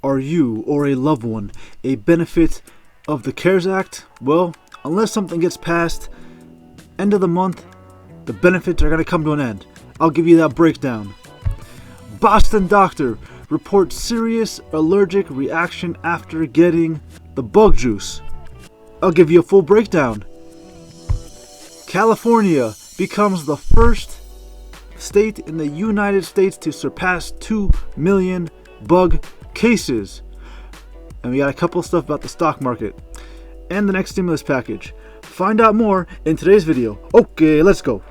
Are you or a loved one a benefit of the CARES Act? Well, unless something gets passed, end of the month, the benefits are going to come to an end. I'll give you that breakdown. Boston doctor reports serious allergic reaction after getting the bug juice. I'll give you a full breakdown. California becomes the first state in the United States to surpass 2 million bug cases. And we got a couple stuff about the stock market and the next stimulus package. Find out more in today's video. Okay, let's go.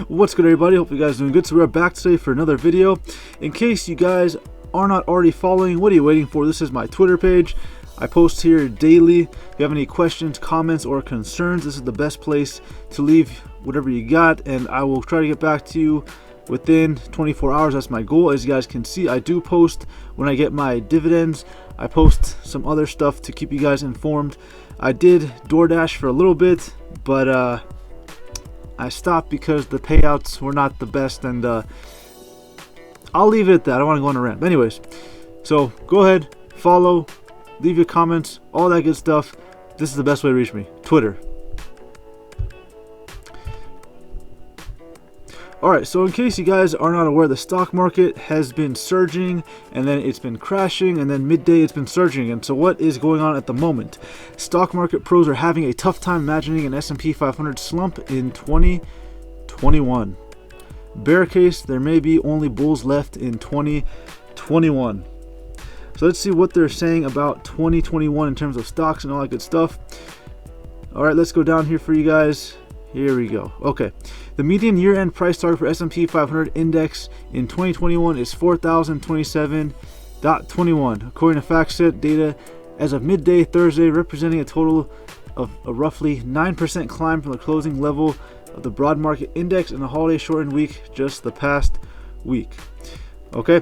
What's good, everybody? Hope you guys are doing good. So we're back today for another video. In case you guys are not already following, what are you waiting for? This is my Twitter page. I post here daily. If you have any questions, comments, or concerns, this is the best place to leave whatever you got, and I will try to get back to you within 24 hours. That's my goal. As you guys can see, I do post when I get my dividends. I post some other stuff to keep you guys informed. I did DoorDash for a little bit, but I stopped because the payouts were not the best, and I'll leave it at that. I don't want to go on a rant. But anyways, so go ahead, follow, leave your comments, all that good stuff. This is the best way to reach me. Twitter. Alright, so in case you guys are not aware, the stock market has been surging, and then it's been crashing, and then midday it's been surging. And so what is going on at the moment? Stock market pros are having a tough time imagining an S&P 500 slump in 2021. Bear case, there may be only bulls left in 2021. So let's see what they're saying about 2021 in terms of stocks and all that good stuff. Alright, let's go down here for you guys. Here we go. Okay. The median year-end price target for S&P 500 index in 2021 is 4,027.21, according to FactSet data as of midday Thursday, representing a total of a roughly 9% climb from the closing level of the broad market index in the holiday shortened week just the past week. Okay.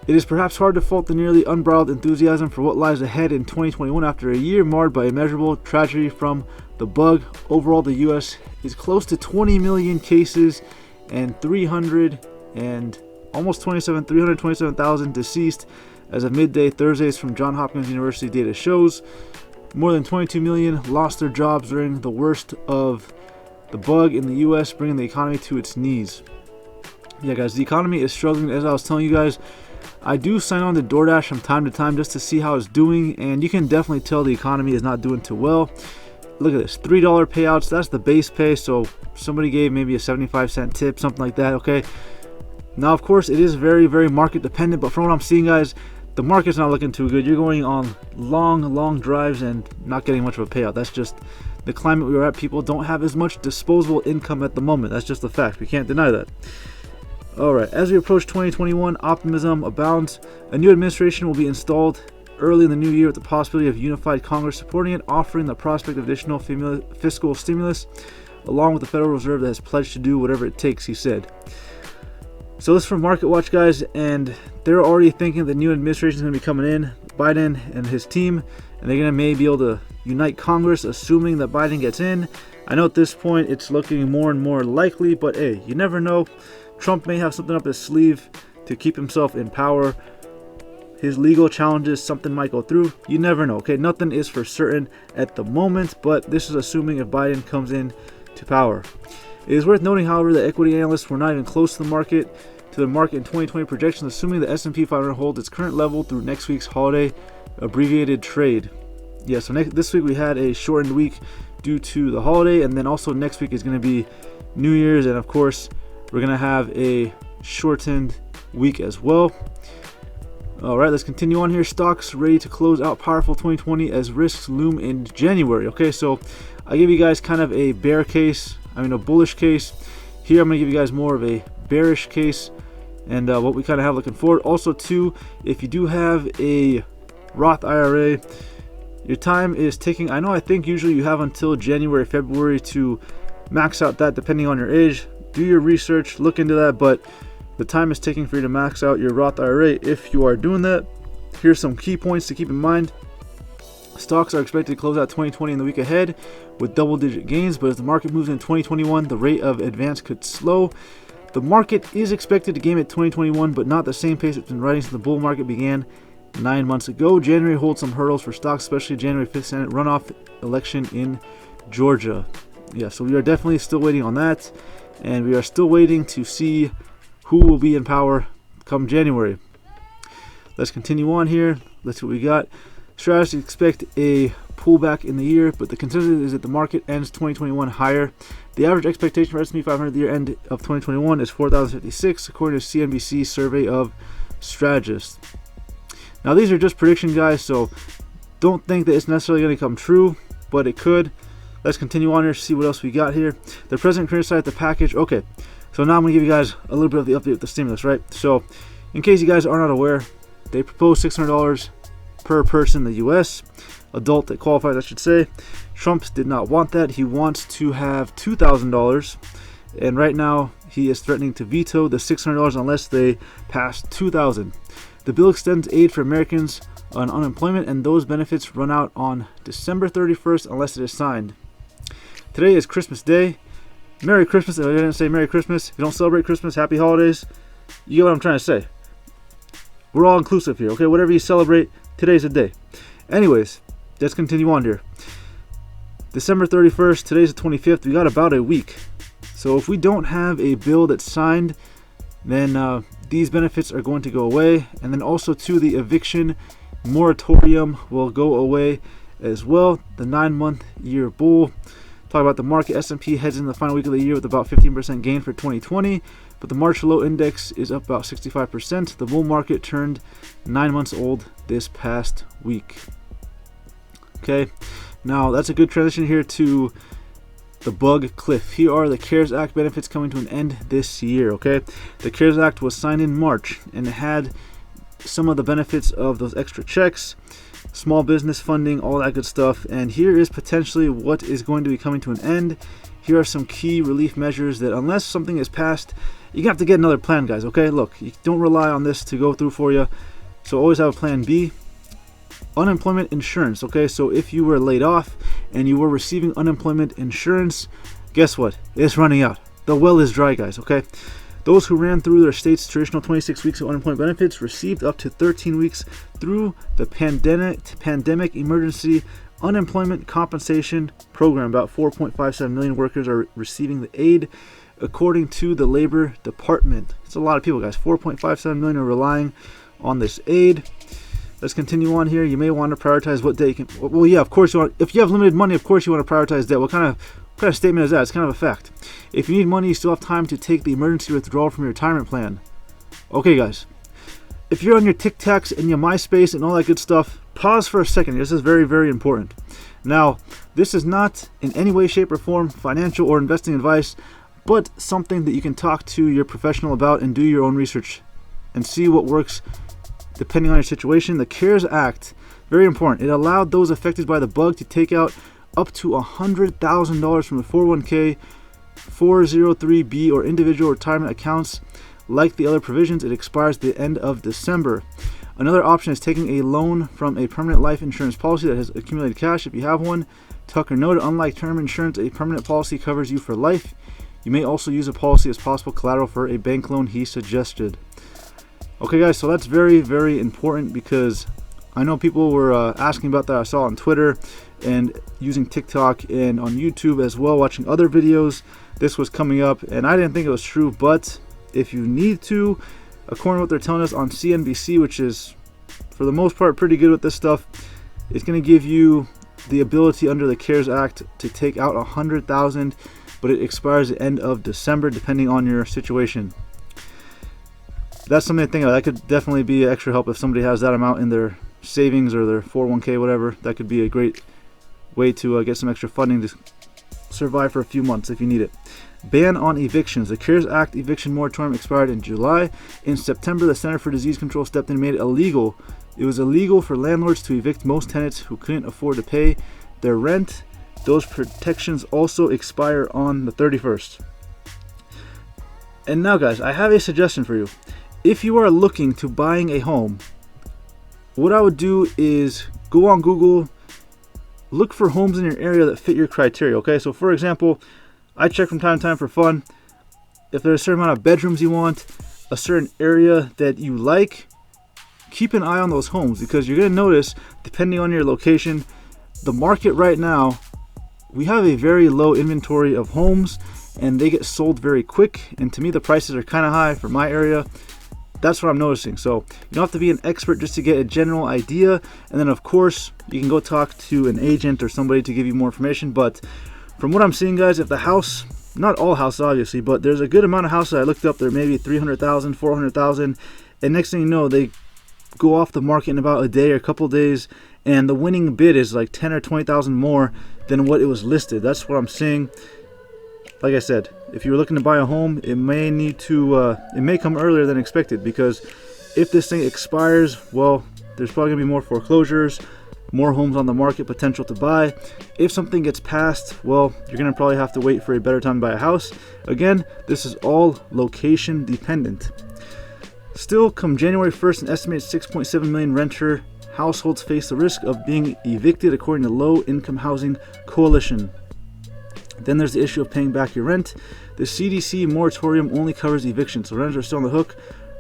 It is perhaps hard to fault the nearly unbridled enthusiasm for what lies ahead in 2021 after a year marred by immeasurable tragedy from the bug. Overall, the U.S. is close to 20 million cases and almost 327,000 deceased as of midday Thursdays from Johns Hopkins University data shows. More than 22 million lost their jobs during the worst of the bug in the U.S., bringing the economy to its knees. Yeah, guys, the economy is struggling. As I was telling you guys, I do sign on to DoorDash from time to time just to see how it's doing, and you can definitely tell the economy is not doing too well. Look at this, $3 payouts. That's the base pay, so somebody gave maybe a 75-cent tip, something like that. Okay. Now, of course, it is very, very market dependent, but from what I'm seeing, guys, the market's not looking too good. You're going on long drives and not getting much of a payout. That's just the climate we are at. People don't have as much disposable income at the moment. That's just a fact. We can't deny that. Alright, as we approach 2021, optimism abounds. A new administration will be installed early in the new year with the possibility of unified Congress supporting it, offering the prospect of additional fiscal stimulus, along with the Federal Reserve that has pledged to do whatever it takes, he said. So this is from Market Watch, guys, and they're already thinking the new administration is going to be coming in, Biden and his team, and they're going to maybe be able to unite Congress, assuming that Biden gets in. I know at this point it's looking more and more likely, but hey, you never know. Trump may have something up his sleeve to keep himself in power. His legal challenges, something might go through. You never know. Okay, nothing is for certain at the moment, but this is assuming if Biden comes in to power. It is worth noting, however, that equity analysts were not even close to the market in 2020 projections, assuming the S&P 500 holds its current level through next week's holiday abbreviated trade. Yeah, so this week we had a shortened week due to the holiday, and then also next week is going to be New Year's, and of course we're going to have a shortened week as well. Alright, let's continue on here. Stocks ready to close out powerful 2020 as risks loom in January. Okay, so I give you guys kind of a a bullish case. Here I'm going to give you guys more of a bearish case and what we kind of have looking forward. Also, too, if you do have a Roth IRA, your time is ticking. I think usually you have until January, February to max out that, depending on your age. Do your research, look into that, but the time is ticking for you to max out your Roth IRA if you are doing that. Here's some key points to keep in mind. Stocks are expected to close out 2020 in the week ahead with double-digit gains, but as the market moves into 2021, the rate of advance could slow. The market is expected to gain at 2021, but not the same pace it's been riding since the bull market began 9 months ago. January holds some hurdles for stocks, especially January 5th Senate runoff election in Georgia. Yeah, so we are definitely still waiting on that, and we are still waiting to see who will be in power come January. Let's continue on here. Let's see what we got. Strategists expect a pullback in the year, but the consensus is that the market ends 2021 higher. The average expectation for S&P 500 the year end of 2021 is 4,056, according to CNBC survey of strategists. Now, these are just prediction, guys, so don't think that it's necessarily going to come true, but it could. Let's continue on here to see what else we got here. The president criticized the package. Okay, so now I'm going to give you guys a little bit of the update with the stimulus, right? So, in case you guys are not aware, they proposed $600 per person in the U.S., adult that qualifies, I should say. Trump did not want that. He wants to have $2,000, and right now he is threatening to veto the $600 unless they pass $2,000. The bill extends aid for Americans on unemployment, and those benefits run out on December 31st unless it is signed. Today is Christmas Day. Merry Christmas. If I didn't say Merry Christmas, if you don't celebrate Christmas, Happy Holidays. You get what I'm trying to say. We're all inclusive here, okay? Whatever you celebrate, today's the day. Anyways, let's continue on here. December 31st, today's the 25th. We got about a week. So if we don't have a bill that's signed, then these benefits are going to go away. And then also, too, the eviction moratorium will go away as well. The 9-month year bull. Talk about the market. S&P heads into the final week of the year with about 15% gain for 2020. But the March low index is up about 65%. The bull market turned 9 months old this past week. Okay, now that's a good transition here to the bug cliff. Here are the CARES Act benefits coming to an end this year. Okay, the CARES Act was signed in March, and it had some of the benefits of those extra checks, small business funding, all that good stuff. And here is potentially what is going to be coming to an end. Here are some key relief measures that, unless something is passed, you have to get another plan, guys. Okay, look, you don't rely on this to go through for you, so always have a plan B. Unemployment insurance. Okay, so if you were laid off and you were receiving unemployment insurance, guess what? It's running out. The well is dry, guys. Okay, those who ran through their state's traditional 26 weeks of unemployment benefits received up to 13 weeks through the pandemic emergency unemployment compensation program. About 4.57 million workers are receiving the aid, according to the Labor Department. It's a lot of people, guys. 4.57 million are relying on this aid. Let's continue on here. You may want to prioritize what day you can. Well, yeah, of course you want. If you have limited money, of course you want to prioritize debt. What kind of statement is that? It's kind of a fact. If you need money, you still have time to take the emergency withdrawal from your retirement plan. Okay, guys. If you're on your TikToks and your MySpace and all that good stuff, pause for a second. This is very, very important. Now, this is not in any way, shape, or form financial or investing advice, but something that you can talk to your professional about and do your own research and see what works depending on your situation. The CARES Act, very important. It allowed those affected by the bug to take out up to $100,000 from the 401k, 403b, or individual retirement accounts. Like the other provisions, it expires at the end of December. Another option is taking a loan from a permanent life insurance policy that has accumulated cash. If you have one, Tucker noted, unlike term insurance, a permanent policy covers you for life. You may also use a policy as possible collateral for a bank loan, he suggested. Okay, guys, so that's very, very important because I know people were asking about that. I saw on Twitter and using TikTok and on YouTube as well, watching other videos. This was coming up, and I didn't think it was true, but if you need to, according to what they're telling us on CNBC, which is for the most part pretty good with this stuff, it's going to give you the ability under the CARES Act to take out $100,000, but it expires at the end of December depending on your situation. That's something to think of. That could definitely be extra help if somebody has that amount in their savings or their 401k, whatever. That could be a great way to get some extra funding to survive for a few months if you need it. Ban on evictions. The CARES Act eviction moratorium expired in July. In September, the Center for Disease Control stepped in and made it illegal. It was illegal for landlords to evict most tenants who couldn't afford to pay their rent. Those protections also expire on the 31st. And now, guys, I have a suggestion for you. If you are looking to buying a home, what I would do is go on Google look for homes in your area that fit your criteria. Okay, so for example, I check from time to time for fun. If there's a certain amount of bedrooms you want, a certain area that you like, keep an eye on those homes, because you're going to notice, depending on your location, the market right now, we have a very low inventory of homes and they get sold very quick. And to me, the prices are kind of high for my area. That's what I'm noticing. So you don't have to be an expert just to get a general idea. And then of course, you can go talk to an agent or somebody to give you more information. But from what I'm seeing, guys, if the house, not all houses obviously, but there's a good amount of houses I looked up, they're maybe 300,000, 400,000. And next thing you know, they go off the market in about a day or a couple days, and the winning bid is like 10 or 20,000 more than what it was listed. That's what I'm seeing. Like I said, if you're looking to buy a home, it may come earlier than expected, because if this thing expires, well, there's probably gonna be more foreclosures, more homes on the market potential to buy. If something gets passed, well, you're gonna probably have to wait for a better time to buy a house. Again, this is all location dependent. Still, come January 1st, an estimated 6.7 million renter households face the risk of being evicted, according to Low Income Housing Coalition. Then there's the issue of paying back your rent. The CDC moratorium only covers evictions, so renters are still on the hook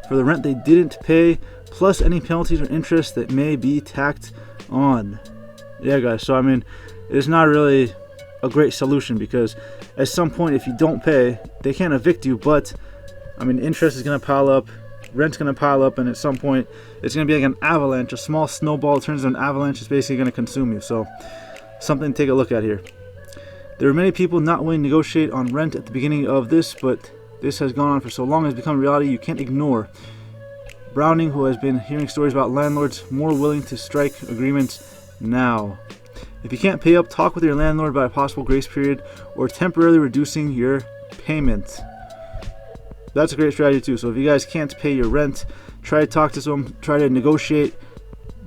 for the rent they didn't pay, plus any penalties or interest that may be tacked on. Yeah, guys, so I mean, it's not really a great solution, because at some point, if you don't pay, they can't evict you, but I mean, interest is going to pile up, rent's going to pile up, and at some point it's going to be like an avalanche. A small snowball turns into an avalanche. It's basically going to consume you. So something to take a look at here. There are many people not willing to negotiate on rent at the beginning of this, but this has gone on for so long, it's become a reality you can't ignore. Browning, who has been hearing stories about landlords more willing to strike agreements now. If you can't pay up, talk with your landlord about a possible grace period or temporarily reducing your payment. That's a great strategy too. So if you guys can't pay your rent, try to talk to them, try to negotiate.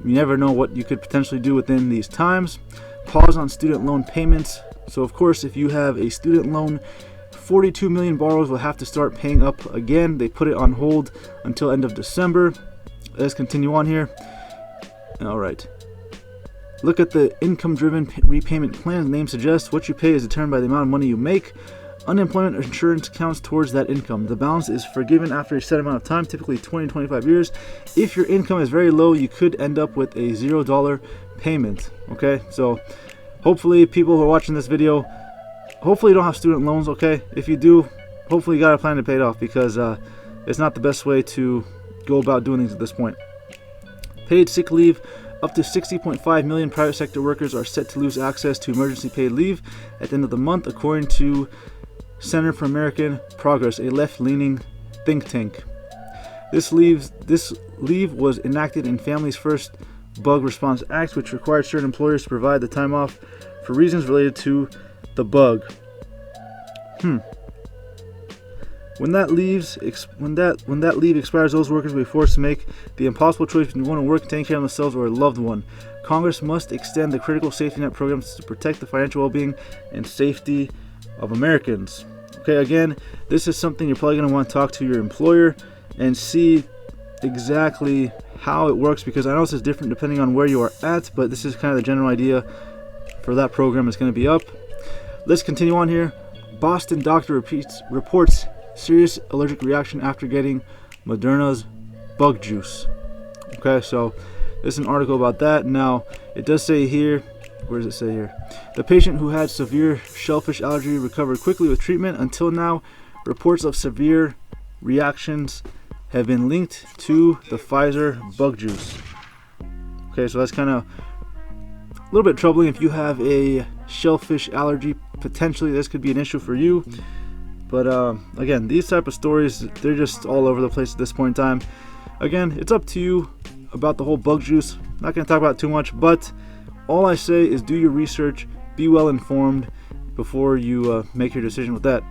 You never know what you could potentially do within these times. Pause on student loan payments. So of course, if you have a student loan, 42 million borrowers will have to start paying up again. They put it on hold until end of December. Let's continue on here. All right. Look at the income-driven repayment plan. The name suggests what you pay is determined by the amount of money you make. Unemployment insurance counts towards that income. The balance is forgiven after a set amount of time, typically 20 to 25 years. If your income is very low, you could end up with a $0 payment. Okay, so hopefully people who are watching this video, hopefully you don't have student loans. Okay, if you do, hopefully you got a plan to pay it off, because it's not the best way to go about doing things at this point. Paid sick leave. Up to 60.5 million private sector workers are set to lose access to emergency paid leave at the end of the month, according to Center for American Progress, a left-leaning think tank. This leave was enacted in Families First Bug Response Act, which required certain employers to provide the time off for reasons related to the bug. When that leave expires, those workers will be forced to make the impossible choice between going to work and taking care of themselves or a loved one. Congress must extend the critical safety net programs to protect the financial well-being and safety of Americans. Okay, again, this is something you're probably going to want to talk to your employer and see exactly how it works, because I know this is different depending on where you are at, but this is kind of the general idea for that program is going to be up. Let's continue on here. Boston doctor reports serious allergic reaction after getting Moderna's bug juice. Okay, so there's an article about that. Now, it does say here, where does it say here? The patient who had severe shellfish allergy recovered quickly with treatment. Until now, reports of severe reactions have been linked to the Pfizer bug juice. Okay, so that's kind of a little bit troubling. If you have a shellfish allergy, potentially this could be an issue for you. But again, these type of stories, they're just all over the place at this point in time. Again, it's up to you about the whole bug juice. Not going to talk about it too much, but all I say is do your research, be well informed before you make your decision with that.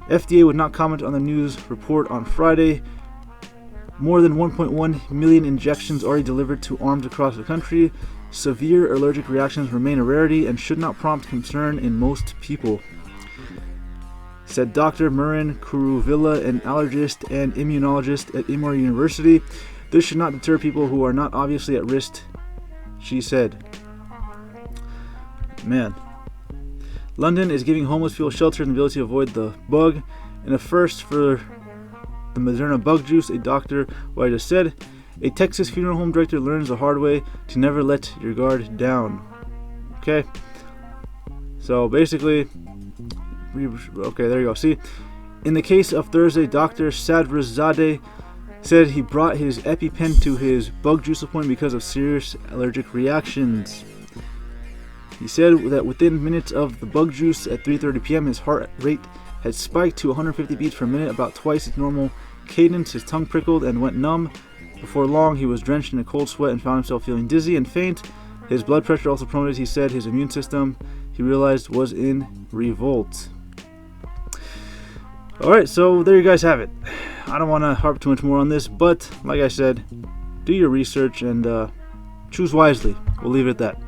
FDA would not comment on the news report on Friday. More than 1.1 million injections already delivered to arms across the country. Severe allergic reactions remain a rarity and should not prompt concern in most people, said Dr. Marin Kuruvilla, an allergist and immunologist at Emory University. This should not deter people who are not obviously at risk, she said. Man. London is giving homeless people shelter and the ability to avoid the bug. And a first for the Moderna bug juice, a doctor, what I just said. A Texas funeral home director learns the hard way to never let your guard down. Okay. So basically, okay, there you go. See, in the case of Thursday, Dr. Sadrazadeh said he brought his EpiPen to his bug juice appointment because of serious allergic reactions. He said that within minutes of the bug juice at 3:30 p.m., his heart rate had spiked to 150 beats per minute, about twice its normal cadence. His tongue prickled and went numb. Before long, he was drenched in a cold sweat and found himself feeling dizzy and faint. His blood pressure also plummeted. He said his immune system, he realized, was in revolt. Alright, so there you guys have it. I don't want to harp too much more on this, but like I said, do your research and choose wisely. We'll leave it at that.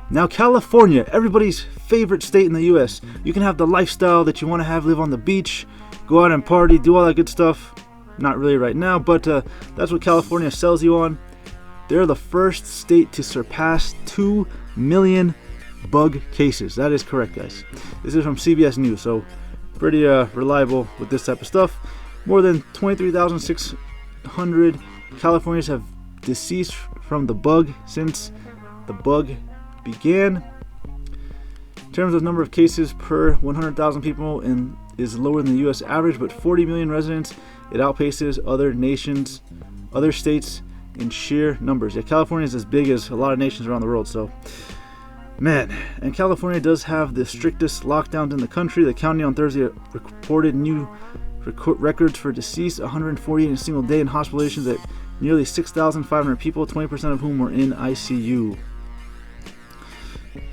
Now, California, everybody's favorite state in the U.S. You can have the lifestyle that you want to have, live on the beach, go out and party, do all that good stuff. Not really right now, but that's what California sells you on. They're the first state to surpass 2 million bug cases. That is correct, guys. This is from CBS News, so pretty reliable with this type of stuff. More than 23,600 Californians have deceased from the bug since the bug began. In terms of number of cases per 100,000 people is lower than the U.S. average, but 40 million residents, it outpaces other states in sheer numbers. Yeah, California is as big as a lot of nations around the world, so man. And California does have the strictest lockdowns in the country. The county on Thursday reported new records for deceased, 148 in a single day, and hospitalizations at nearly 6,500 people, 20% of whom were in ICU.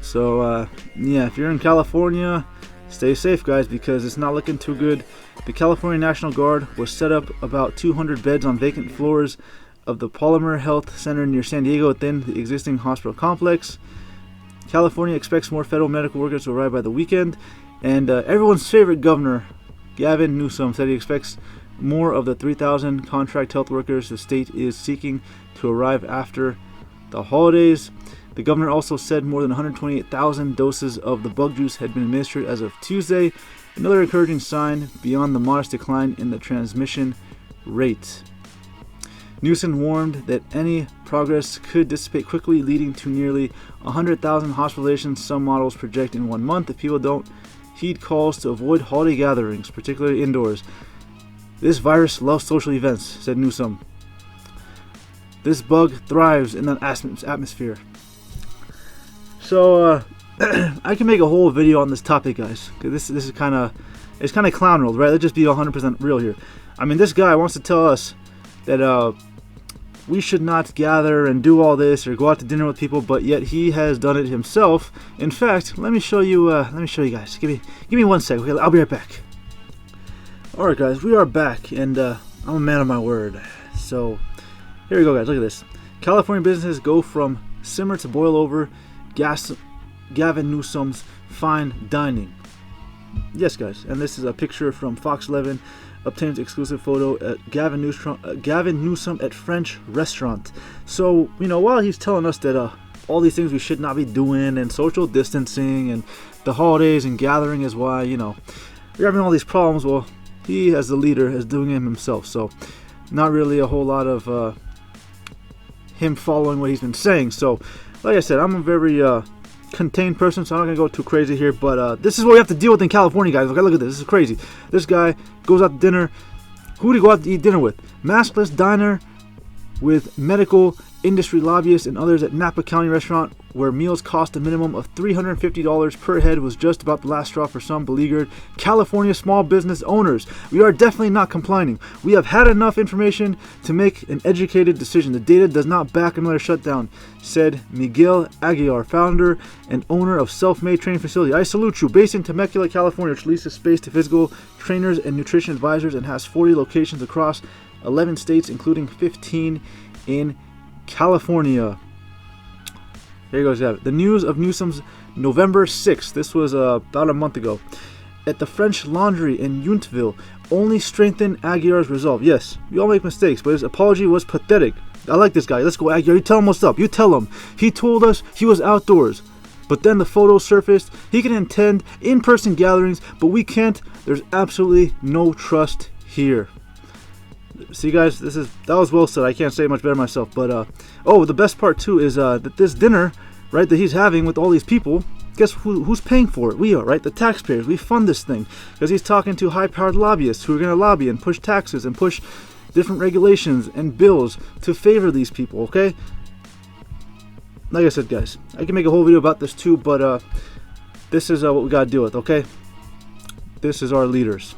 So, yeah, if you're in California, stay safe, guys, because it's not looking too good. The California National Guard was set up about 200 beds on vacant floors of the Palmer Health Center near San Diego within the existing hospital complex. California expects more federal medical workers to arrive by the weekend. And everyone's favorite governor, Gavin Newsom, said he expects more of the 3,000 contract health workers the state is seeking to arrive after the holidays. The governor also said more than 128,000 doses of the bug juice had been administered as of Tuesday, another encouraging sign beyond the modest decline in the transmission rate. Newsom warned that any progress could dissipate quickly, leading to nearly 100,000 hospitalizations some models project in 1 month if people don't heed calls to avoid holiday gatherings, particularly indoors. This virus loves social events, said Newsom. This bug thrives in the atmosphere. So, I can make a whole video on this topic, guys. This is kind of clown world, right? Let's just be 100% real here. I mean, this guy wants to tell us that we should not gather and do all this or go out to dinner with people, but yet he has done it himself. In fact, let me show you guys. Give me 1 second. Okay, I'll be right back. All right, guys, we are back, and I'm a man of my word. So here we go, guys. Look at this. California businesses go from simmer to boil over. Gavin Newsom's fine dining. Yes, guys, and this is a picture from Fox 11. Obtains exclusive photo at Gavin Newsom at French restaurant. So, while he's telling us that all these things we should not be doing, and social distancing, and the holidays and gathering is why, we're having all these problems, well, he, as the leader, is doing it himself. So, not really a whole lot of him following what he's been saying. So, like I said, I'm a very contained person, so I'm not going to go too crazy here, but this is what we have to deal with in California, guys. Okay, look at this. This is crazy. This guy goes out to dinner. Who did he go out to eat dinner with? Maskless diner with medical industry lobbyists and others at Napa County restaurant, where meals cost a minimum of $350 per head, was just about the last straw for some beleaguered California small business owners. We are definitely not complaining. We have had enough information to make an educated decision. The data does not back another shutdown, said Miguel Aguilar, founder and owner of Self-Made Training Facility. I salute you. Based in Temecula, California, which leases space to physical trainers and nutrition advisors and has 40 locations across 11 states, including 15 in California. There you go. The news of Newsom's November 6th, this was about a month ago, at the French Laundry in Yountville, only strengthened Aguilar's resolve. Yes, we all make mistakes, but his apology was pathetic. I like this guy. Let's go, Aguilar. You tell him what's up. You tell him. He told us he was outdoors. But then the photos surfaced. He can attend in-person gatherings, but we can't. There's absolutely no trust here. See, guys, that was well said. I can't say it much better myself. But oh, the best part too is that this dinner, right, that he's having with all these people, guess who's paying for it? We are, right? The taxpayers. We fund this thing because he's talking to high-powered lobbyists who are going to lobby and push taxes and push different regulations and bills to favor these people. Okay. Like I said, guys, I can make a whole video about this too, but this is what we gotta deal with. Okay. This is our leaders.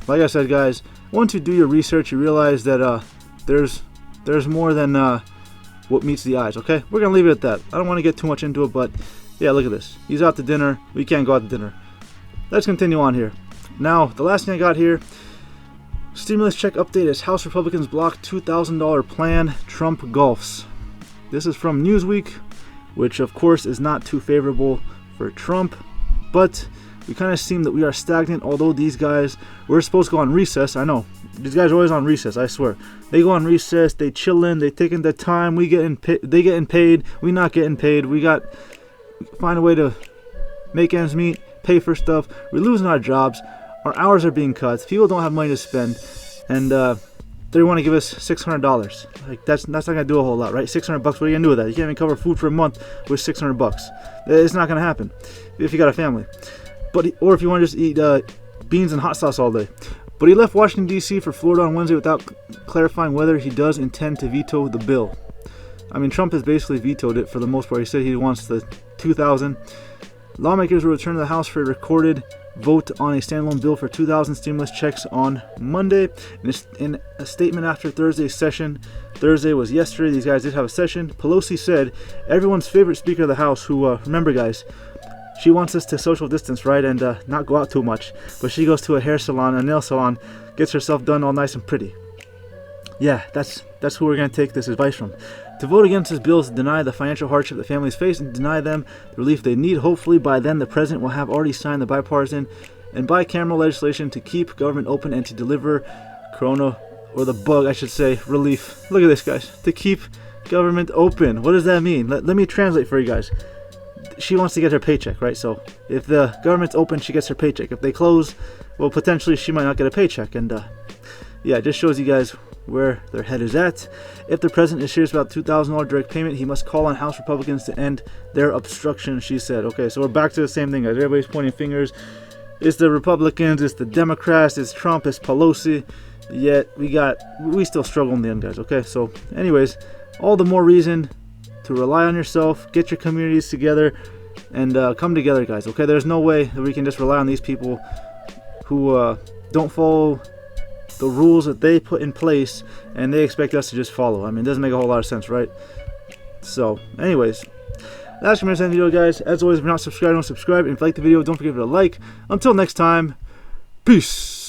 Like I said, guys, once you do your research, you realize that there's more than what meets the eyes. Okay, we're gonna leave it at that. I don't want to get too much into it, but yeah, look at this. He's out to dinner. We can't go out to dinner. Let's continue on here. Now, the last thing I got here: stimulus check update as House Republicans block $2,000 plan. Trump golfs. This is from Newsweek, which of course is not too favorable for Trump, but we kind of seem that we are stagnant. Although these guys were supposed to go on recess. I know these guys are always on recess. I swear they go on recess. They chillin'. They taking their time. They getting paid. We not getting paid. We got find a way to make ends meet, pay for stuff. We're losing our jobs. Our hours are being cut. People don't have money to spend, and they want to give us $600. Like that's not gonna do a whole lot, right? $600. What are you gonna do with that? You can't even cover food for a month with $600. It's not gonna happen if you got a family. Or if you want to just eat beans and hot sauce all day. But he left Washington, D.C. for Florida on Wednesday without clarifying whether he does intend to veto the bill. I mean, Trump has basically vetoed it for the most part. He said he wants the 2,000. Lawmakers will return to the House for a recorded vote on a standalone bill for 2,000 stimulus checks on Monday. In a statement after Thursday's session, Thursday was yesterday, these guys did have a session. Pelosi said, everyone's favorite Speaker of the House, who, remember guys, she wants us to social distance, right, and not go out too much. But she goes to a hair salon, a nail salon, gets herself done all nice and pretty. Yeah, that's who we're going to take this advice from. To vote against this bill is to deny the financial hardship the families face and deny them the relief they need. Hopefully by then the president will have already signed the bipartisan and bicameral legislation to keep government open and to deliver corona, or the bug I should say, relief. Look at this, guys. To keep government open. What does that mean? Let me translate for you guys. She wants to get her paycheck, right? So if the government's open, she gets her paycheck. If they close, well, potentially she might not get a paycheck. And yeah, it just shows you guys where their head is at. If the president is serious about $2,000 direct payment, he must call on House Republicans to end their obstruction, she said. Okay, so we're back to the same thing, guys. Everybody's pointing fingers. It's the Republicans, it's the Democrats, it's Trump, it's Pelosi. Yet we still struggle in the end, guys. Okay, so anyways, all the more reason to rely on yourself, get your communities together, and come together, guys. Okay, there's no way that we can just rely on these people who don't follow the rules that they put in place and they expect us to just follow. I mean, it doesn't make a whole lot of sense, right? So anyways, that's gonna be the video, guys. As always, if you're not subscribed, don't subscribe, and if you like the video, don't forget to like. Until next time, peace.